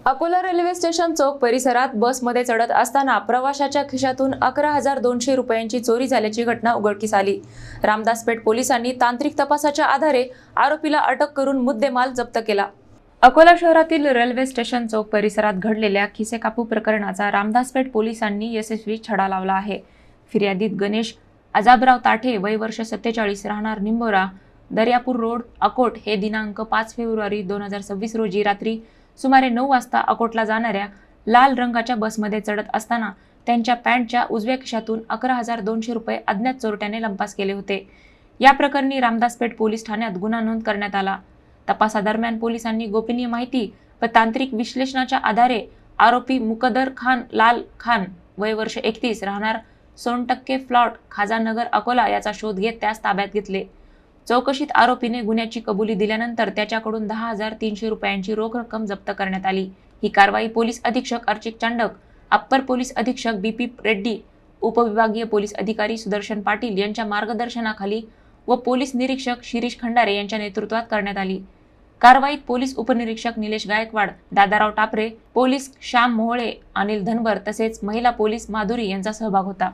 Akola railway station चौक परिसरात बसमध्ये चढत असताना प्रवाशाच्या खिशातून 11,200 रुपयांची चोरी झाल्याची घटना उघडकीस आली। रामदासपेठ पोलिसांनी तांत्रिक तपासाच्या आधारे आरोपीला अटक करून मुद्देमाल जप्त केला। अकोला शहरातील रेल्वे स्टेशन चौक परिसरात घडलेल्या खिसेकापू प्रकरणाचा रामदासपेठ पोलिसांनी यशस्वी छडा लावला आहे। फिर्यादित गणेश अजाबराव ताठे, वय वर्ष 47, राहणार निंबोरा, दर्यापूर रोड, अकोट हे दिनांक 5 फेब्रुवारी 2026 रोजी रात्री सुमारे 9 वाजता अकोटला जाणाऱ्या लाल रंगाच्या बसमध्ये चढत असताना त्यांच्या पॅन्टच्या उजव्या खिशातून 11,200 रुपये अज्ञात चोरट्याने लंपास केले होते। या प्रकरणी रामदासपेठ पोलीस ठाण्यात गुन्हा नोंद करण्यात आला। तपासादरम्यान पोलिसांनी गोपनीय माहिती व तांत्रिक विश्लेषणाच्या आधारे आरोपी मुकद्दर खान लाल खान, वय वर्ष 31, राहणार सोनटक्के प्लॉट, खाजानगर, अकोला याचा शोध घेत त्यास ताब्यात घेतले। चौकशीत आरोपीने गुन्ह्याची कबुली दिल्यानंतर त्याच्याकडून 10,300 रुपयांची रोख रक्कम जप्त करण्यात आली। ही कारवाई पोलीस अधीक्षक अर्चित चांडक, अप्पर पोलीस अधीक्षक BP रेड्डी, उपविभागीय पोलीस अधिकारी सुदर्शन पाटील यांच्या मार्गदर्शनाखाली व पोलीस निरीक्षक शिरीष खंडारे यांच्या नेतृत्वात करण्यात आली। कारवाईत पोलीस उपनिरीक्षक निलेश गायकवाड, दादाराव टापरे, पोलीस श्याम मोहळे, अनिल धनबर तसेच महिला पोलीस माधुरी यांचा सहभाग होता।